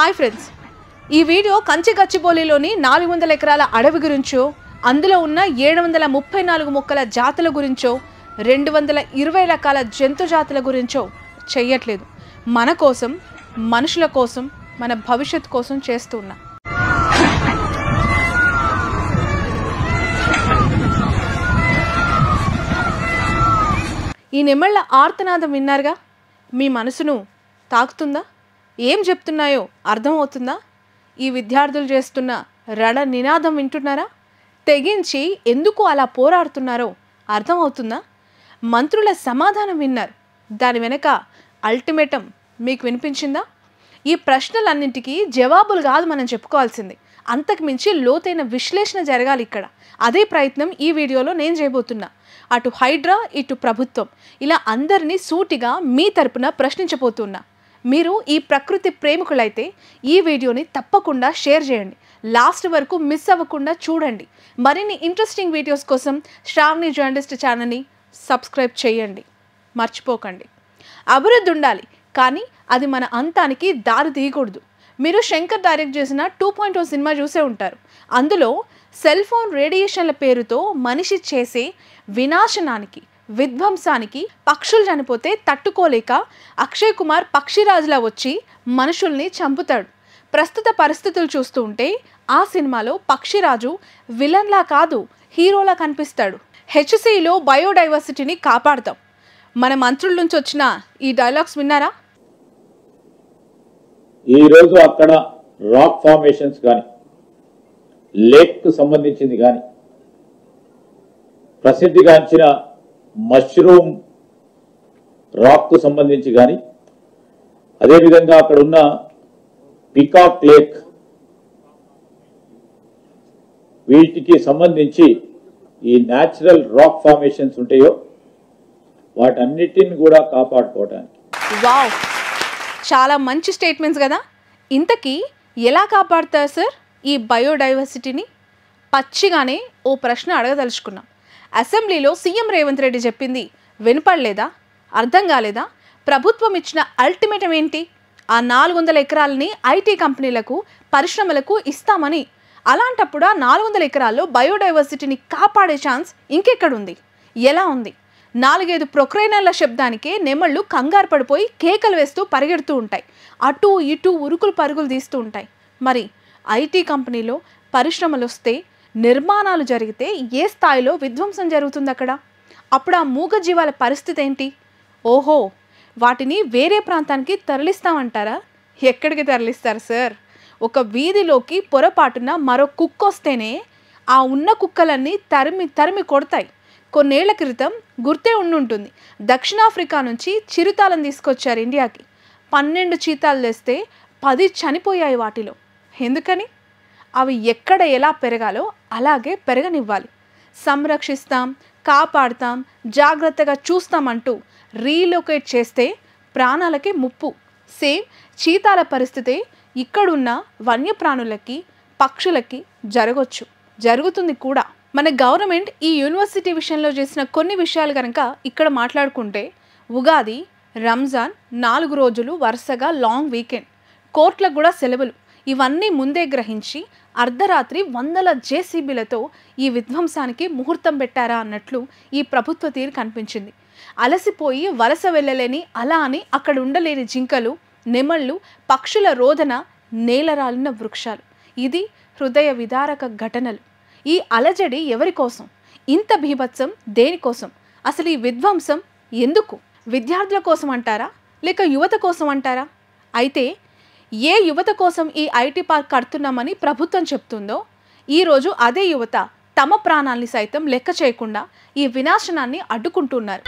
Hi friends, ఈ video Kanchi గచ్చిబౌలిలోని 400 ఎకరాల అడవి గురించో, అందులో ఉన్న 734 మొక్కల జాతుల గురించో, 220 రకాల జంతు జాతుల గురించో చెయ్యట్లేదు. మన కోసం, మనుషుల కోసం, మన భవిష్యత్తు కోసం చేస్తున్నా. ఈ నెమళ్ళ ఆర్తనాదం విన్నారుగా? మీ మనసును తాకుతుందా? ఏం చెప్తున్నాయో అర్థమవుతుందా? ఈ విద్యార్థులు చేస్తున్న రణ నినాదం వింటున్నారా? తెగించి ఎందుకు అలా పోరాడుతున్నారో అర్థమవుతుందా? మంత్రుల సమాధానం విన్నారు. దాని వెనక అల్టిమేటం మీకు వినిపించిందా? ఈ ప్రశ్నలన్నింటికీ జవాబులు కాదు మనం చెప్పుకోవాల్సింది, అంతకు మించి లోతైన విశ్లేషణ జరగాలి ఇక్కడ. అదే ప్రయత్నం ఈ వీడియోలో నేను చేయబోతున్నా. అటు హైడ్రా, ఇటు ప్రభుత్వం, ఇలా అందరినీ సూటిగా మీ తరపున ప్రశ్నించబోతున్నా. మీరు ఈ ప్రకృతి ప్రేమికులైతే ఈ వీడియోని తప్పకుండా షేర్ చేయండి. లాస్ట్ వరకు మిస్ అవ్వకుండా చూడండి. మరిన్ని ఇంట్రెస్టింగ్ వీడియోస్ కోసం శ్రావణి జర్నలిస్ట్ ఛానల్ని సబ్స్క్రైబ్ చేయండి. మర్చిపోకండి. అభివృద్ధి ఉండాలి, కానీ అది మన అంతానికి దారి తీయకూడదు. మీరు శంకర్ డైరెక్ట్ చేసిన 2.0 సినిమా చూసే ఉంటారు. అందులో సెల్ ఫోన్ రేడియేషన్ల పేరుతో మనిషి చేసే వినాశనానికి, విధ్వంసానికి పక్షులు చనిపోతే తట్టుకోలేక అక్షయ్ కుమార్ పక్షిరాజులా వచ్చి మనుషుల్ని చంపుతాడు. ప్రస్తుత పరిస్థితులు చూస్తూ ఉంటే ఆ సినిమాలో పక్షిరాజు విలన్లా కాదు, హీరోలా కనిపిస్తాడు. హెచ్సిలో బయోడైవర్సిటీని కాపాడతాం. మన మంత్రుల నుంచి వచ్చిన ఈ డైలాగ్స్ విన్నారా? ఈరోజు అక్కడ రాక్ ఫార్మేషన్స్ కానీ, లేక్కు సంబంధించింది కానీ, ప్రసిద్ధిగాంచిన మష్రూమ్ రాక్కు సంబంధించి కానీ, అదేవిధంగా అక్కడ ఉన్న పికాక్ లేక్, వీటికి సంబంధించి ఈ న్యాచురల్ రాక్ ఫార్మేషన్స్ ఉంటాయో వాటన్నిటిని కూడా కాపాడుకోవడానికి. వావ్, చాలా మంచి స్టేట్మెంట్స్ కదా. ఇంతకీ ఎలా కాపాడుతారు సార్ ఈ బయోడైవర్సిటీని? పచ్చిగానే ఓ ప్రశ్న అడగదలుచుకున్నాం. అసెంబ్లీలో సీఎం రేవంత్ రెడ్డి చెప్పింది వినపడలేదా? అర్థం కాలేదా? ప్రభుత్వం ఇచ్చిన అల్టిమేటం ఏంటి? ఆ 400 ఎకరాలని ఐటీ కంపెనీలకు, పరిశ్రమలకు ఇస్తామని. అలాంటప్పుడు ఆ 400 ఎకరాల్లో బయోడైవర్సిటీని కాపాడే ఛాన్స్ ఇంకెక్కడుంది? ఎలా ఉంది? 4-5 ప్రొక్రైనర్ల శబ్దానికే నెమళ్ళు కంగారు పడిపోయి కేకలు వేస్తూ పరిగెడుతూ ఉంటాయి. అటు ఇటు ఉరుకులు పరుగులు తీస్తూ ఉంటాయి. మరి ఐటీ కంపెనీలో పరిశ్రమలు వస్తే, నిర్మాణాలు జరిగితే ఏ స్థాయిలో విధ్వంసం జరుగుతుంది అక్కడ? అప్పుడు ఆ మూగ జీవాల పరిస్థితి ఏంటి? ఓహో, వాటిని వేరే ప్రాంతానికి తరలిస్తామంటారా? ఎక్కడికి తరలిస్తారు సార్? ఒక వీధిలోకి పొరపాటున మరో కుక్క వస్తేనే ఆ ఉన్న కుక్కలన్నీ తరిమి కొడతాయి. కొన్నేళ్ల క్రితం గుర్తే ఉండుంటుంది, దక్షిణాఫ్రికా నుంచి చిరుతాలను తీసుకొచ్చారు ఇండియాకి. 12 చీతాలు తెస్తే 10 చనిపోయాయి వాటిలో. ఎందుకని? అవి ఎక్కడ ఎలా పెరగాలో అలాగే పెరగనివ్వాలి. సంరక్షిస్తాం, కాపాడుతాం, జాగ్రత్తగా చూస్తామంటూ రీలొకేట్ చేస్తే ప్రాణాలకి ముప్పు. సేమ్ చీతాల పరిస్థితే ఇక్కడున్న వన్యప్రాణులకి, పక్షులకి జరుగుతుంది కూడా. మన గవర్నమెంట్ ఈ యూనివర్సిటీ విషయంలో చేసిన కొన్ని విషయాలు కనుక ఇక్కడ మాట్లాడుకుంటే, ఉగాది, రంజాన్ 4 రోజులు వరుసగా లాంగ్ వీకెండ్, కోర్టులకు కూడా సెలవులు, ఇవన్నీ ముందే గ్రహించి అర్ధరాత్రి 100 జేసీబీలతో ఈ విధ్వంసానికి ముహూర్తం పెట్టారా అన్నట్లు ఈ ప్రభుత్వ తీరు కనిపించింది. అలసిపోయి వలస వెళ్ళలేని, అలా అని అక్కడ ఉండలేని జింకలు, నెమళ్ళు, పక్షుల రోదన, నేలరాలిన వృక్షాలు. ఇది హృదయ విదారక ఘటనలు. ఈ అలజడి ఎవరి కోసం? ఇంత బీభత్సం దేనికోసం? అసలు ఈ విధ్వంసం ఎందుకు? విద్యార్థుల కోసం అంటారా, లేక యువత కోసం అంటారా? అయితే ఏ యువత కోసం ఈ ఐటీ పార్క్ కడుతున్నామని ప్రభుత్వం చెప్తుందో, ఈరోజు అదే యువత తమ ప్రాణాల్ని సైతం లెక్క చేయకుండా ఈ వినాశనాన్ని అడ్డుకుంటున్నారు.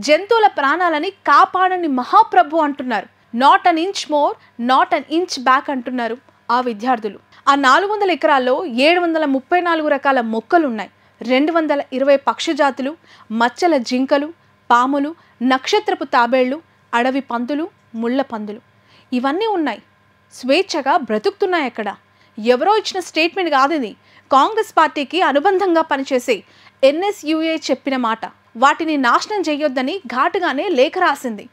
జంతువుల ప్రాణాలని కాపాడని మహాప్రభు అంటున్నారు. Not an inch more, not an inch back అంటున్నారు ఆ విద్యార్థులు. ఆ 400 ఎకరాల్లో 734 రకాల మొక్కలున్నాయి. 220 పక్షి జాతులు, మచ్చల జింకలు, పాములు, నక్షత్రపు తాబేళ్లు, అడవి పందులు, ముళ్ళ పందులు, ఇవన్నీ ఉన్నాయి. స్వేచ్ఛగా బ్రతుకుతున్నాయి అక్కడ. ఎవరో ఇచ్చిన స్టేట్మెంట్ కాదు ఇది. కాంగ్రెస్ పార్టీకి అనుబంధంగా పనిచేసే NSUA చెప్పిన మాట. వాటిని నాశనం చేయొద్దని ఘాటుగానే లేఖ రాసింది.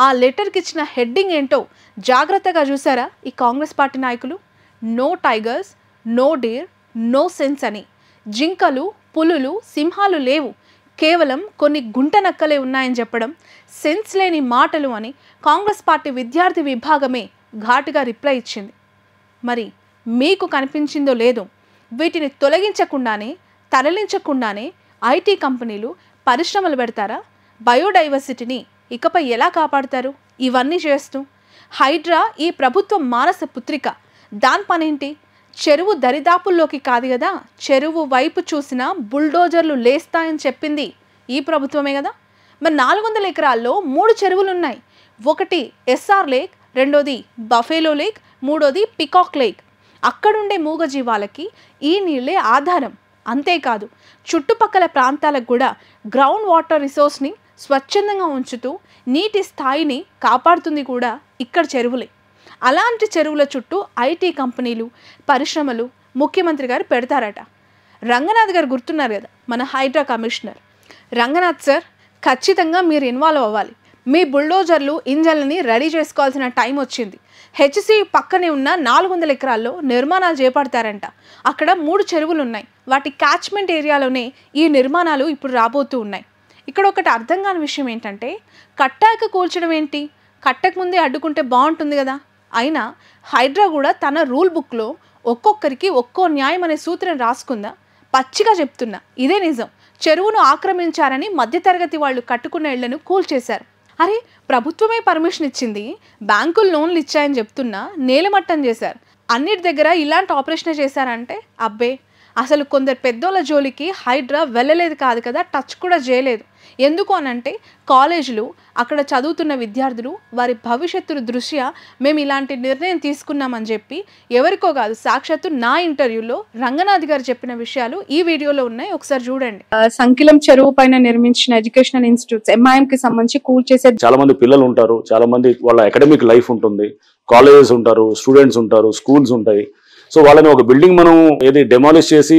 ఆ లెటర్కి ఇచ్చిన హెడ్డింగ్ ఏంటో జాగ్రత్తగా చూసారా ఈ కాంగ్రెస్ పార్టీ నాయకులు? No tigers, no deer, no sense అని. జింకలు, పులులు, సింహాలు లేవు, కేవలం కొన్ని గుంట నక్కలే ఉన్నాయని చెప్పడం సెన్స్ లేని మాటలు అని కాంగ్రెస్ పార్టీ విద్యార్థి విభాగమే ఘాటుగా రిప్లై ఇచ్చింది. మరి మీకు కనిపించిందో లేదో, వీటిని తొలగించకుండానే, తరలించకుండానే ఐటీ కంపెనీలు పరిశ్రమలు పెడతారా? బయోడైవర్సిటీని ఇకపై ఎలా కాపాడుతారు? ఇవన్నీ చేస్తూ హైడ్రా ఈ ప్రభుత్వం మానస పుత్రిక. దాని పనేంటి? చెరువు దరిదాపుల్లోకి కాదు కదా, చెరువు వైపు చూసినా బుల్డోజర్లు లేస్తాయని చెప్పింది ఈ ప్రభుత్వమే కదా. మరి 400 ఎకరాల్లో 3 చెరువులు ఉన్నాయి. ఒకటి ఎస్ఆర్ లేక్, రెండోది బఫేలో లేక్, మూడోది పికాక్ లేక్. అక్కడుండే మూగజీవాలకి ఈ నీళ్ళే ఆధారం. అంతేకాదు చుట్టుపక్కల ప్రాంతాలకు కూడా గ్రౌండ్ వాటర్ రిసోర్స్ని స్వచ్ఛందంగా ఉంచుతూ నీటి స్థాయిని కాపాడుతుంది కూడా ఇక్కడ చెరువులే. అలాంటి చెరువుల చుట్టూ ఐటీ కంపెనీలు, పరిశ్రమలు ముఖ్యమంత్రి గారు పెడతారట. రంగనాథ్ గారు గుర్తున్నారు కదా, మన హైడ్రా కమిషనర్. రంగనాథ్ సార్, ఖచ్చితంగా మీరు ఇన్వాల్వ్ అవ్వాలి. మీ బుల్డోజర్లు, ఇంజన్లని రెడీ చేసుకోవాల్సిన టైం వచ్చింది. హెచ్సి పక్కనే ఉన్న 400 ఎకరాల్లో నిర్మాణాలు చేపడతారంట. అక్కడ 3 చెరువులు ఉన్నాయి. వాటి క్యాచ్మెంట్ ఏరియాలోనే ఈ నిర్మాణాలు ఇప్పుడు రాబోతూ ఉన్నాయి. ఇక్కడ ఒకటి అర్థం కాని విషయం ఏంటంటే, కట్టాక కూల్చడం ఏంటి? కట్టక ముందే అడ్డుకుంటే బాగుంటుంది కదా. అయినా హైడ్రా కూడా తన రూల్ బుక్లో ఒక్కొక్కరికి ఒక్కో న్యాయం అనే సూత్రం రాసుకుందా? పచ్చిగా చెప్తున్నా, ఇదే నిజం. చెరువును ఆక్రమించారని మధ్యతరగతి వాళ్ళు కట్టుకున్న ఇళ్లను కూల్చేశారు. అరే, ప్రభుత్వమే పర్మిషన్ ఇచ్చింది, బ్యాంకులు లోన్లు ఇచ్చాయని చెప్తున్నా నేలమట్టం చేశారు. అన్నిటి దగ్గర ఇలాంటి ఆపరేషనే చేశారంటే అబ్బే, అసలు కొందరు పెద్దోళ్ళ జోలికి హైడ్రా వెళ్ళలేదు కాదు కదా, టచ్ కూడా చేయలేదు. ఎందుకు అనంటే కాలేజీలు, అక్కడ చదువుతున్న విద్యార్థులు, వారి భవిష్యత్తు దృష్ట్యా మేము ఇలాంటి నిర్ణయం తీసుకున్నామని చెప్పి ఎవరికో కాదు, సాక్షాత్తు నా ఇంటర్వ్యూలో రంగనాథ్ గారు చెప్పిన విషయాలు ఈ వీడియోలో ఉన్నాయి, ఒకసారి చూడండి. సంకిలం చెరువు పైన నిర్మించిన ఎడ్యుకేషనల్ ఇన్స్టిట్యూట్స్ ఎంఐఎం కి సంబంధించి కూల్ చేసే చాలా మంది పిల్లలు ఉంటారు, చాలా మంది వాళ్ళ అకాడమిక్ లైఫ్ ఉంటుంది, కాలేజెస్ ఉంటారు, స్టూడెంట్స్ ఉంటారు, స్కూల్స్ ఉంటాయి. సో వాళ్ళని ఒక బిల్డింగ్ మనం ఏది డెమాలిష్ చేసి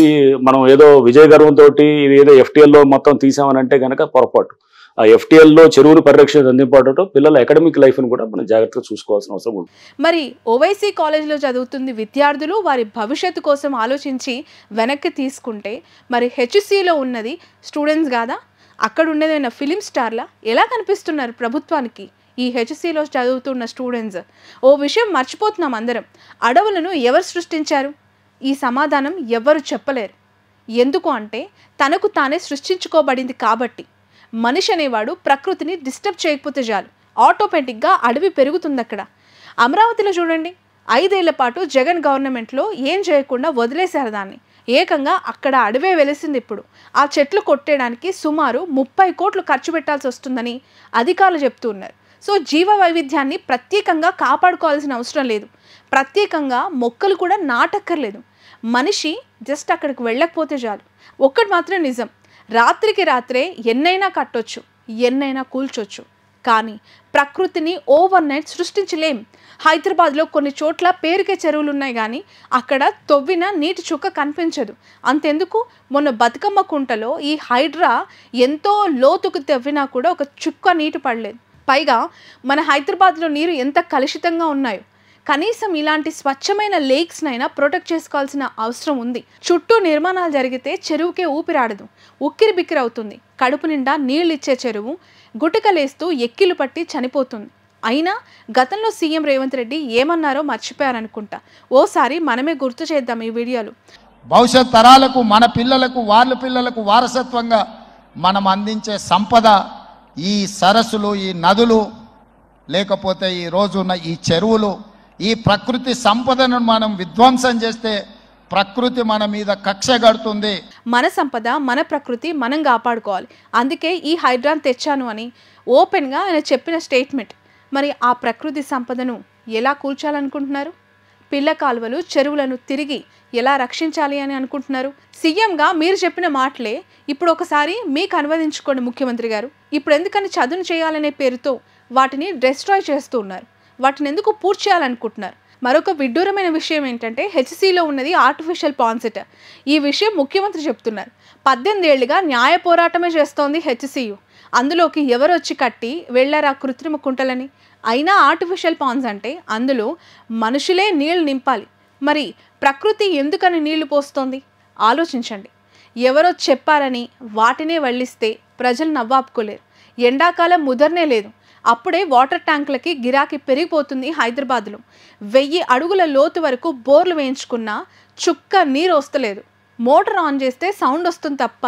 మనం ఏదో విజయ గర్వంతో ఇది ఏదో ఎఫ్టీఎల్లో మొత్తం తీసామనంటే కనుక పొరపాటు. ఆ ఎఫ్టీఎల్లో చెరువును పరిరక్షణ అందింపడటం పిల్లల అకాడమిక్ లైఫ్ని కూడా మనం జాగ్రత్తగా చూసుకోవాల్సిన అవసరం ఉంది. మరి ఓవైసీ కాలేజ్లో చదువుతుంది విద్యార్థులు వారి భవిష్యత్తు కోసం ఆలోచించి వెనక్కి తీసుకుంటే, మరి హెచ్సిలో ఉన్నది స్టూడెంట్స్ కాదా? అక్కడ ఉండేదైనా ఫిలిం స్టార్లా ఎలా కనిపిస్తున్నారు ప్రభుత్వానికి ఈ హెచ్సిలో చదువుతున్న స్టూడెంట్స్? ఓ విషయం మర్చిపోతున్నాం అందరం, అడవులను ఎవరు సృష్టించారు? ఈ సమాధానం ఎవ్వరు చెప్పలేరు. ఎందుకు అంటే తనకు తానే సృష్టించుకోబడింది కాబట్టి. మనిషి అనేవాడు ప్రకృతిని డిస్టర్బ్ చేయకపోతే చాలు, ఆటోమేటిక్గా అడవి పెరుగుతుంది అక్కడ. అమరావతిలో చూడండి, 5 ఏళ్ల పాటు జగన్ గవర్నమెంట్లో ఏం చేయకుండా వదిలేశారు దాన్ని. ఏకంగా అక్కడ అడవే వెలిసింది. ఇప్పుడు ఆ చెట్లు కొట్టేయడానికి సుమారు 30 కోట్లు ఖర్చు పెట్టాల్సి వస్తుందని అధికారులు చెప్తూ ఉన్నారు. సో జీవ వైవిధ్యాన్ని ప్రత్యేకంగా కాపాడుకోవాల్సిన అవసరం లేదు, ప్రత్యేకంగా మొక్కలు కూడా నాటక్కర్లేదు. మనిషి జస్ట్ అక్కడికి వెళ్ళకపోతే చాలు. ఒక్కటి మాత్రం నిజం, రాత్రికి రాత్రే ఎన్నైనా కట్టొచ్చు, ఎన్నైనా కూల్చొచ్చు, కానీ ప్రకృతిని ఓవర్ నైట్ సృష్టించలేం. హైదరాబాద్లో కొన్ని చోట్ల పేరుకే చెరువులు ఉన్నాయి, కానీ అక్కడ తవ్విన నీటి చుక్క కనిపించదు. అంతెందుకు, మొన్న బతుకమ్మ కుంటలో ఈ హైడ్రా ఎంతో లోతుకు తవ్వినా కూడా ఒక చుక్క నీటి పడలేదు. పైగా మన హైదరాబాద్లో నీరు ఎంత కలుషితంగా ఉన్నాయో, కనీసం ఇలాంటి స్వచ్ఛమైన లేక్స్నైనా ప్రొటెక్ట్ చేసుకోవాల్సిన అవసరం ఉంది. చుట్టూ నిర్మాణాలు జరిగితే చెరువుకే ఊపిరాడదు, ఉక్కిరి బిక్కిరి అవుతుంది. కడుపు నిండా నీళ్ళు ఇచ్చే చెరువు గుటకలేస్తూ ఎక్కిలు పట్టి చనిపోతుంది. అయినా గతంలో సీఎం రేవంత్ రెడ్డి ఏమన్నారో మర్చిపోయారనుకుంటా. ఓసారి మనమే గుర్తు చేద్దాం ఈ వీడియోలో. భవిష్యత్ తరాలకు, మన పిల్లలకు, వాళ్ళ పిల్లలకు వారసత్వంగా మనం అందించే సంపద ఈ సరస్సులు, ఈ నదులు, లేకపోతే ఈ రోజున్న ఈ చెరువులు. ఈ ప్రకృతి సంపదను మనం విధ్వంసం చేస్తే ప్రకృతి మన మీద కక్ష కడుతుంది. మన సంపద, మన ప్రకృతి మనం కాపాడుకోవాలి. అందుకే ఈ హైడ్రాన్ తెచ్చాను అని ఓపెన్గా ఆయన చెప్పిన స్టేట్మెంట్. మరి ఆ ప్రకృతి సంపదను ఎలా కూల్చాలనుకుంటున్నారు? పిల్ల కాలువలు, చెరువులను తిరిగి ఎలా రక్షించాలి అని అనుకుంటున్నారు? సీఎంగా మీరు చెప్పిన మాటలే ఇప్పుడు ఒకసారి మీకు అనువదించుకోండి ముఖ్యమంత్రి గారు. ఇప్పుడు ఎందుకని చదును చేయాలనే పేరుతో వాటిని డిస్ట్రాయ్ చేస్తూ ఉన్నారు? వాటిని ఎందుకు పూర్తి చేయాలనుకుంటున్నారు? మరొక విడ్డూరమైన విషయం ఏంటంటే హెచ్సిలో ఉన్నది ఆర్టిఫిషియల్ పాన్సెట్. ఈ విషయం ముఖ్యమంత్రి చెప్తున్నారు. 18 ఏళ్లుగా న్యాయ పోరాటమే చేస్తోంది హెచ్సియు. అందులోకి ఎవరొచ్చి కట్టి వెళ్ళారా కృత్రిమ కుంటలని? అయినా ఆర్టిఫిషియల్ పాండ్స్ అంటే అందులో మనుషులే నీళ్లు నింపాలి. మరి ప్రకృతి ఎందుకని నీళ్లు పోస్తోంది? ఆలోచించండి. ఎవరో చెప్పారని వాటినే వల్లిస్తే ప్రజలు నవ్వాపుకోలేరు. ఎండాకాలం ముదరనే లేదు, అప్పుడే వాటర్ ట్యాంకులకి గిరాకీ పెరిగిపోతుంది. హైదరాబాద్లో 1000 అడుగుల లోతు వరకు బోర్లు వేయించుకున్నా చుక్క నీరు వస్తలేదు. మోటార్ ఆన్ చేస్తే సౌండ్ వస్తుంది తప్ప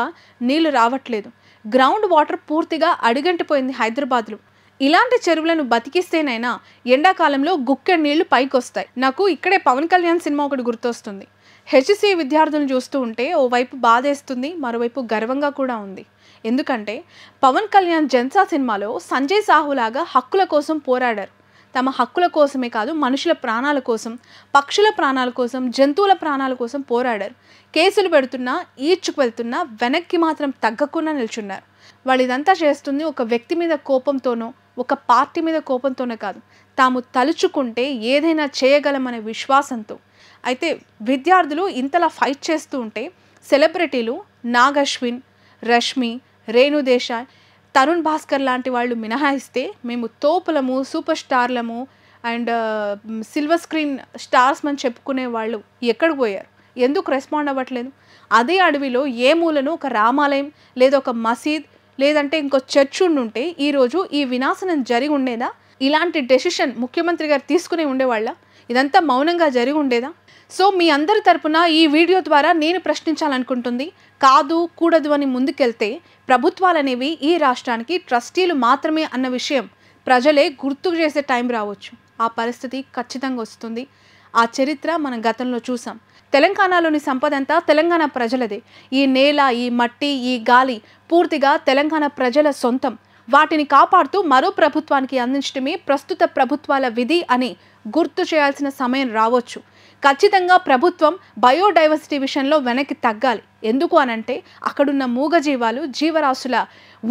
నీళ్లు రావట్లేదు. గ్రౌండ్ వాటర్ పూర్తిగా అడుగంటిపోయింది హైదరాబాద్లో. ఇలాంటి చెరువులను బతికిస్తేనైనా ఎండాకాలంలో గుక్కెడు నీళ్లు పైకి వస్తాయి. నాకు ఇక్కడే పవన్ కళ్యాణ్ సినిమా ఒకటి గుర్తొస్తుంది. హెచ్సి విద్యార్థులను చూస్తూ ఉంటే ఓవైపు బాధేస్తుంది, మరోవైపు గర్వంగా కూడా ఉంది. ఎందుకంటే పవన్ కళ్యాణ్ జన్సా సినిమాలో సంజయ్ సాహులాగా హక్కుల కోసం పోరాడారు. తమ హక్కుల కోసమే కాదు, మనుషుల ప్రాణాల కోసం, పక్షుల ప్రాణాల కోసం, జంతువుల ప్రాణాల కోసం పోరాడారు. కేసులు పెడుతున్నా, ఈడ్చుకు వెళ్తున్నా వెనక్కి మాత్రం తగ్గకుండా నిల్చున్నారు. వాళ్ళు ఇదంతా చేస్తుంది ఒక వ్యక్తి మీద కోపంతోనో, ఒక పార్టీ మీద కోపంతోనే కాదు, తాము తలుచుకుంటే ఏదైనా చేయగలమనే విశ్వాసంతో. అయితే విద్యార్థులు ఇంతలా ఫైట్ చేస్తూ ఉంటే సెలబ్రిటీలు నాగ్ అశ్విన్, రష్మి, రేణు దేశాయ్, తరుణ్ భాస్కర్ లాంటి వాళ్ళు మినహాయిస్తే మేము తోపులము, సూపర్ స్టార్లము అండ్ సిల్వర్ స్క్రీన్ స్టార్స్ అని చెప్పుకునే వాళ్ళు ఎక్కడికి పోయారు? ఎందుకు రెస్పాండ్ అవ్వట్లేదు? అదే అడవిలో ఏ మూలను ఒక రామాలయం లేదా ఒక మసీద్ లేదంటే ఇంకో చర్చ్ ఉండుంటే ఈరోజు ఈ వినాశనం జరిగి ఉండేదా? ఇలాంటి డెసిషన్ ముఖ్యమంత్రి గారు తీసుకునే ఉండేవాళ్ళ? ఇదంతా మౌనంగా జరిగి ఉండేదా? సో మీ అందరి తరపున ఈ వీడియో ద్వారా నేను ప్రశ్నించాలనుకుంటుంది, కాదు కూడదు అని ముందుకెళ్తే ప్రభుత్వాలు అనేవి ఈ రాష్ట్రానికి ట్రస్టీలు మాత్రమే అన్న విషయం ప్రజలే గుర్తుకు చేసే టైం రావచ్చు. ఆ పరిస్థితి ఖచ్చితంగా వస్తుంది. ఆ చరిత్ర మనం గతంలో చూసాం. తెలంగాణలోని సంపద అంతా తెలంగాణ ప్రజలదే. ఈ నేల, ఈ మట్టి, ఈ గాలి పూర్తిగా తెలంగాణ ప్రజల సొంతం. వాటిని కాపాడుతూ మరో ప్రభుత్వానికి అందించడమే ప్రస్తుత ప్రభుత్వాల విధి అని గుర్తు చేయాల్సిన సమయం రావచ్చు. ఖచ్చితంగా ప్రభుత్వం బయోడైవర్సిటీ విషయంలో వెనక్కి తగ్గాలి. ఎందుకు అనంటే అక్కడున్న మూగజీవాలు, జీవరాశుల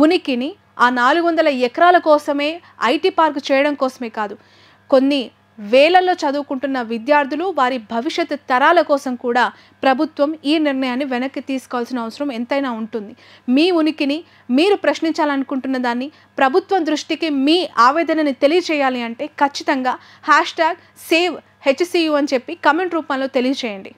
ఉనికిని ఆ 400 ఎకరాల కోసమే, ఐటీ పార్క్ చేయడం కోసమే కాదు, కొన్ని వేలల్లో చదువుకుంటున్న విద్యార్థులు, వారి భవిష్యత్తు తరాల కోసం కూడా ప్రభుత్వం ఈ నిర్ణయాన్ని వెనక్కి తీసుకోవాల్సిన అవసరం ఎంతైనా ఉంటుంది. మీ ఉనికిని మీరు ప్రశ్నించాలనుకుంటున్న దాన్ని ప్రభుత్వం దృష్టికి మీ ఆవేదనని తెలియచేయాలి అంటే ఖచ్చితంగా #SaveHCU అని చెప్పి కమెంట్ రూపంలో తెలియచేయండి.